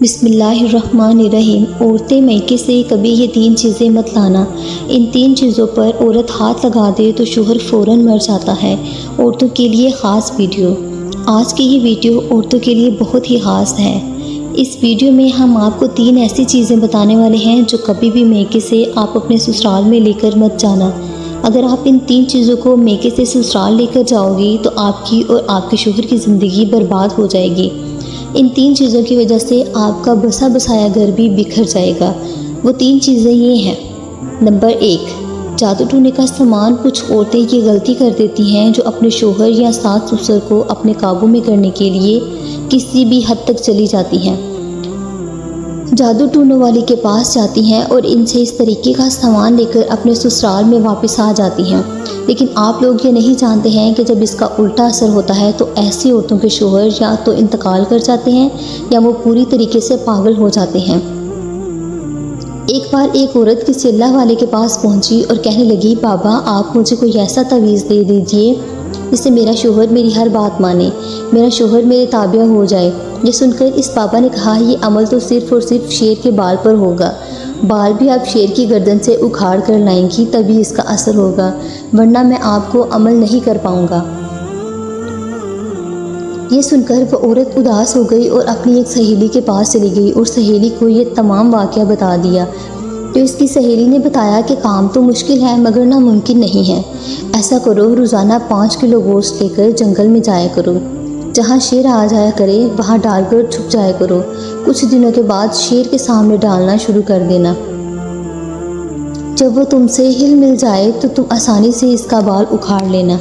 بسم اللہ الرحمن الرحیم۔ عورتیں میکے سے کبھی یہ 3 چیزیں مت لانا۔ ان 3 چیزوں پر عورت ہاتھ لگا دے تو شوہر فوراً مر جاتا ہے۔ عورتوں کے لیے خاص ویڈیو۔ آج کی یہ ویڈیو عورتوں کے لیے بہت ہی خاص ہے۔ اس ویڈیو میں ہم آپ کو 3 ایسی چیزیں بتانے والے ہیں جو کبھی بھی میکے سے آپ اپنے سسرال میں لے کر مت جانا۔ اگر آپ ان 3 چیزوں کو میکے سے سسرال لے کر جاؤ گی تو آپ کی اور آپ کے شوہر کی زندگی برباد ہو جائے گی۔ ان 3 چیزوں کی وجہ سے آپ کا بسا بسایا گھر بھی بکھر جائے گا۔ وہ 3 چیزیں یہ ہیں۔ نمبر 1، جادو ٹونے کا سامان۔ کچھ عورتیں یہ غلطی کر دیتی ہیں جو اپنے شوہر یا ساس سسر کو اپنے قابو میں کرنے کے لیے کسی بھی حد تک چلی جاتی ہیں، جادو ٹونے والی کے پاس جاتی ہیں اور ان سے اس طریقے کا سامان لے کر اپنے سسرال میں واپس آ جاتی ہیں۔ لیکن آپ لوگ یہ نہیں جانتے ہیں کہ جب اس کا الٹا اثر ہوتا ہے تو ایسی عورتوں کے شوہر یا تو انتقال کر جاتے ہیں یا وہ پوری طریقے سے پاگل ہو جاتے ہیں۔ ایک بار ایک عورت کسی اللہ والے کے پاس پہنچی اور کہنے لگی، بابا آپ مجھے کوئی ایسا تعویذ دے دیجئے جس سے میرا شوہر میری ہر بات مانے، میرا شوہر میرے تابع ہو جائے۔ یہ سن کر اس بابا نے کہا، یہ عمل تو صرف اور صرف شیر کے بال پر ہوگا۔ بال بھی آپ شیر کی گردن سے اکھاڑ کر لائیں گی تبھی اس کا اثر ہوگا، ورنہ میں آپ کو عمل نہیں کر پاؤں گا۔ یہ سن کر وہ عورت اداس ہو گئی اور اپنی ایک سہیلی کے پاس چلی گئی اور سہیلی کو یہ تمام واقعہ بتا دیا۔ تو اس کی سہیلی نے بتایا کہ کام تو مشکل ہے مگر ناممکن نہیں ہے۔ ایسا کرو، روزانہ 5 کلو گوشت لے کر جنگل میں جایا کرو، جہاں شیر آ جایا کرے وہاں ڈال کر چھپ جایا کرو۔ کچھ دنوں کے بعد شیر کے سامنے ڈالنا شروع کر دینا۔ جب وہ تم سے ہل مل جائے تو تم آسانی سے اس کا بال اکھاڑ لینا۔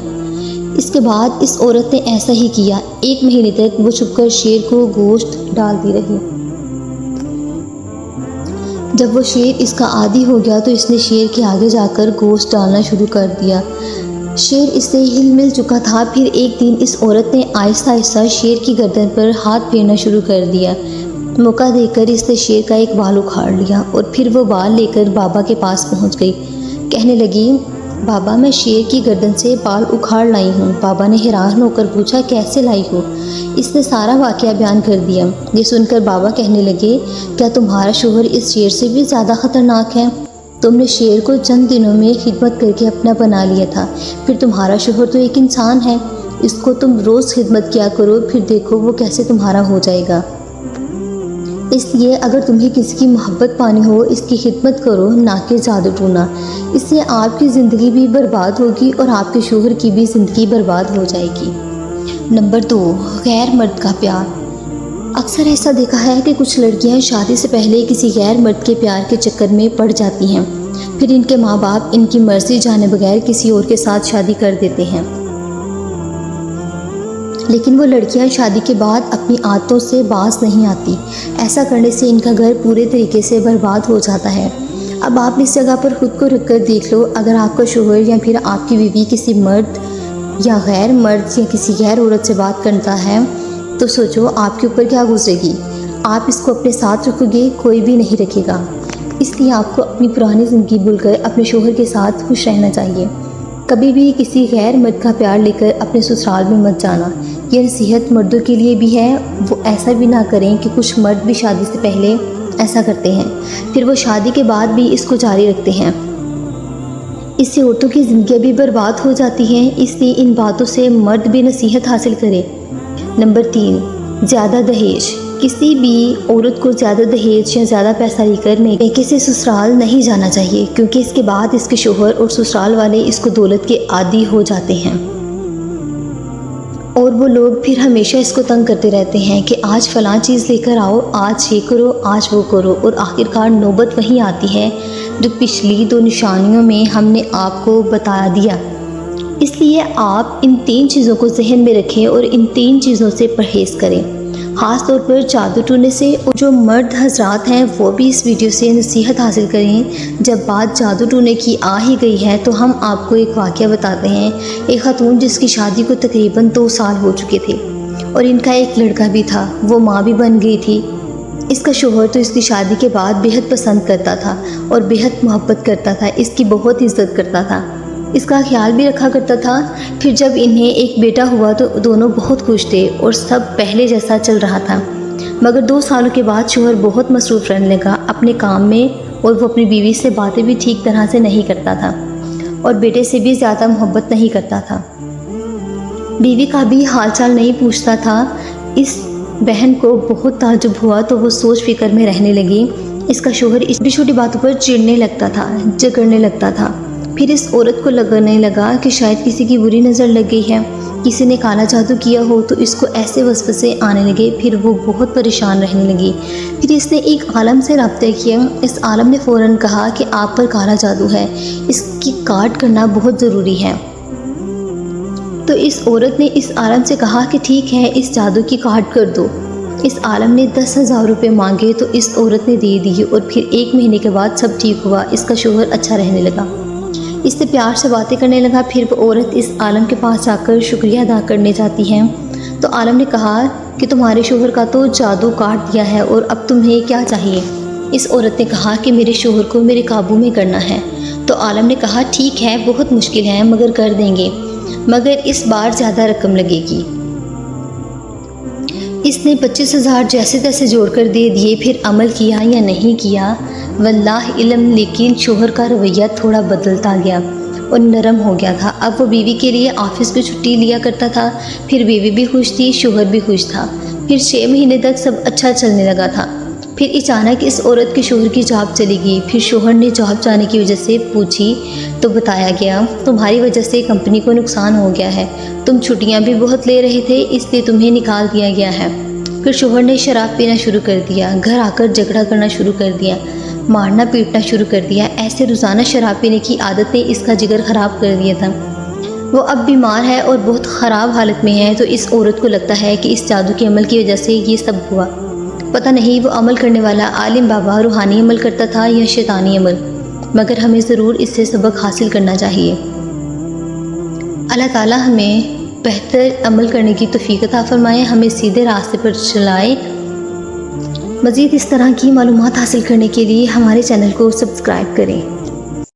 اس کے بعد اس عورت نے ایسا ہی کیا۔ 1 مہینے تک وہ چھپ کر شیر کو گوشت ڈالتی رہی۔ جب وہ شیر اس کا عادی ہو گیا تو اس نے شیر کے آگے جا کر گوشت ڈالنا شروع کر دیا۔ شیر اس سے ہل مل چکا تھا۔ پھر ایک دن اس عورت نے آہستہ آہستہ شیر کی گردن پر ہاتھ پھیرنا شروع کر دیا۔ موقع دیکھ کر اس نے شیر کا ایک بال اکھاڑ لیا اور پھر وہ بال لے کر بابا کے پاس پہنچ گئی۔ کہنے لگی، بابا میں شیر کی گردن سے بال اکھاڑ لائی ہوں۔ بابا نے حیران ہو کر پوچھا، کیسے لائی ہو؟ اس نے سارا واقعہ بیان کر دیا۔ یہ سن کر بابا کہنے لگے، کیا تمہارا شوہر اس شیر سے بھی زیادہ خطرناک ہے؟ تم نے شیر کو چند دنوں میں خدمت کر کے اپنا بنا لیا تھا، پھر تمہارا شوہر تو ایک انسان ہے، اس کو تم روز خدمت کیا کرو، پھر دیکھو وہ کیسے تمہارا ہو جائے گا۔ اس لیے اگر تمہیں کسی کی محبت پانی ہو اس کی خدمت کرو، نہ کہ جادو ٹونا۔ اس سے آپ کی زندگی بھی برباد ہوگی اور آپ کے شوہر کی بھی زندگی برباد ہو جائے گی۔ نمبر 2، غیر مرد کا پیار۔ اکثر ایسا دیکھا ہے کہ کچھ لڑکیاں شادی سے پہلے کسی غیر مرد کے پیار کے چکر میں پڑ جاتی ہیں، پھر ان کے ماں باپ ان کی مرضی جانے بغیر کسی اور کے ساتھ شادی کر دیتے ہیں۔ لیکن وہ لڑکیاں شادی کے بعد اپنی عادتوں سے باز نہیں آتی۔ ایسا کرنے سے ان کا گھر پورے طریقے سے برباد ہو جاتا ہے۔ اب آپ اس جگہ پر خود کو رکھ کر دیکھ لو، اگر آپ کا شوہر یا پھر آپ کی بیوی کسی مرد یا غیر مرد یا کسی غیر عورت سے بات کرتا ہے تو سوچو آپ کے اوپر کیا گزرے گی۔ آپ اس کو اپنے ساتھ رکھو گے؟ کوئی بھی نہیں رکھے گا۔ اس لیے آپ کو اپنی پرانی زندگی بھول کر اپنے شوہر کے ساتھ خوش رہنا چاہیے۔ کبھی بھی کسی غیر مرد کا پیار لے کر اپنے سسرال میں مت جانا۔ یہ نصیحت مردوں کے لیے بھی ہے، وہ ایسا بھی نہ کریں کہ کچھ مرد بھی شادی سے پہلے ایسا کرتے ہیں، پھر وہ شادی کے بعد بھی اس کو جاری رکھتے ہیں۔ اس سے عورتوں کی زندگیاں بھی برباد ہو جاتی ہیں، اس لیے ان باتوں سے مرد بھی نصیحت حاصل کرے۔ نمبر 3، زیادہ دہیج۔ کسی بھی عورت کو زیادہ دہیج یا زیادہ پیسہ لے کر میکے سے سسرال نہیں جانا چاہیے، کیونکہ اس کے بعد اس کے شوہر اور سسرال والے اس کو دولت کے عادی ہو جاتے ہیں اور وہ لوگ پھر ہمیشہ اس کو تنگ کرتے رہتے ہیں کہ آج فلاں چیز لے کر آؤ، آج یہ کرو، آج وہ کرو، اور آخرکار نوبت وہی آتی ہے جو پچھلی 2 نشانیوں میں ہم نے آپ کو بتا دیا۔ اس لیے آپ ان 3 چیزوں کو ذہن میں رکھیں اور ان 3 چیزوں سے پرہیز کریں، خاص طور پر جادو ٹونے سے۔ اور جو مرد حضرات ہیں وہ بھی اس ویڈیو سے نصیحت حاصل کریں۔ جب بات جادو ٹونے کی آ ہی گئی ہے تو ہم آپ کو ایک واقعہ بتاتے ہیں۔ ایک خاتون جس کی شادی کو تقریباً 2 سال ہو چکے تھے اور ان کا ایک لڑکا بھی تھا، وہ ماں بھی بن گئی تھی۔ اس کا شوہر تو اس کی شادی کے بعد بےحد پسند کرتا تھا اور بےحد محبت کرتا تھا، اس کی بہت عزت کرتا تھا، اس کا خیال بھی رکھا کرتا تھا۔ پھر جب انہیں ایک بیٹا ہوا تو دونوں بہت خوش تھے اور سب پہلے جیسا چل رہا تھا۔ مگر 2 سالوں کے بعد شوہر بہت مصروف رہنے لگا اپنے کام میں، اور وہ اپنی بیوی سے باتیں بھی ٹھیک طرح سے نہیں کرتا تھا اور بیٹے سے بھی زیادہ محبت نہیں کرتا تھا۔ بیوی کا بھی حال چال نہیں پوچھتا تھا۔ اس بہن کو بہت تعجب ہوا تو وہ سوچ فکر میں رہنے لگی۔ اس کا شوہر اس چھوٹی چھوٹی باتوں پر چڑنے لگتا تھا، جھگڑنے لگتا تھا۔ پھر اس عورت کو لگنے لگا کہ شاید کسی کی بری نظر لگ گئی ہے، کسی نے کالا جادو کیا ہو، تو اس کو ایسے وسوسے آنے لگے۔ پھر وہ بہت پریشان رہنے لگی۔ پھر اس نے ایک عالم سے رابطہ کیا۔ اس عالم نے فوراً کہا کہ آپ پر کالا جادو ہے، اس کی کاٹ کرنا بہت ضروری ہے۔ تو اس عورت نے اس عالم سے کہا کہ ٹھیک ہے، اس جادو کی کاٹ کر دو۔ اس عالم نے 10,000 روپے مانگے تو اس عورت نے دے دی، اور پھر 1 مہینے کے بعد سب ٹھیک ہوا۔ اس کا شوہر اچھا رہنے لگا، اس سے پیار سے باتیں کرنے لگا۔ پھر وہ عورت اس عالم کے پاس جا کر شکریہ ادا کرنے جاتی ہے تو عالم نے کہا کہ تمہارے شوہر کا تو جادو کاٹ دیا ہے، اور اب تمہیں کیا چاہیے؟ اس عورت نے کہا کہ میرے شوہر کو میرے قابو میں کرنا ہے۔ تو عالم نے کہا ٹھیک ہے، بہت مشکل ہے مگر کر دیں گے، مگر اس بار زیادہ رقم لگے گی۔ اس نے 25,000 جیسے تیسے جوڑ کر دے دیے۔ پھر عمل کیا یا نہیں کیا واللہ علم، لیکن شوہر کا رویہ تھوڑا بدلتا گیا اور نرم ہو گیا تھا۔ اب وہ بیوی کے لیے آفس کی چھٹی لیا کرتا تھا۔ پھر بیوی بھی خوش تھی، شوہر بھی خوش تھا۔ پھر 6 مہینے تک سب اچھا چلنے لگا تھا۔ پھر اچانک اس عورت کے شوہر کی جاب چلی گئی۔ پھر شوہر نے جاب جانے کی وجہ سے پوچھی تو بتایا گیا تمہاری وجہ سے کمپنی کو نقصان ہو گیا ہے، تم چھٹیاں بھی بہت لے رہے تھے اس لیے تمہیں نکال دیا گیا ہے۔ پھر شوہر نے شراب پینا شروع کر دیا، گھر آ کر جھگڑا کرنا شروع کر دیا، مارنا پیٹنا شروع کر دیا۔ ایسے روزانہ شراب پینے کی عادت نے اس کا جگر خراب کر دیا تھا۔ وہ اب بیمار ہے اور بہت خراب حالت میں ہے۔ تو اس عورت کو لگتا ہے کہ اس جادو کے عمل کی وجہ سے یہ سب ہوا۔ پتہ نہیں وہ عمل کرنے والا عالم بابا روحانی عمل کرتا تھا یا شیطانی عمل، مگر ہمیں ضرور اس سے سبق حاصل کرنا چاہیے۔ اللہ تعالیٰ ہمیں بہتر عمل کرنے کی توفیق عطا فرمائے، ہمیں سیدھے راستے پر چلائے۔ مزید اس طرح کی معلومات حاصل کرنے کے لیے ہمارے چینل کو سبسکرائب کریں۔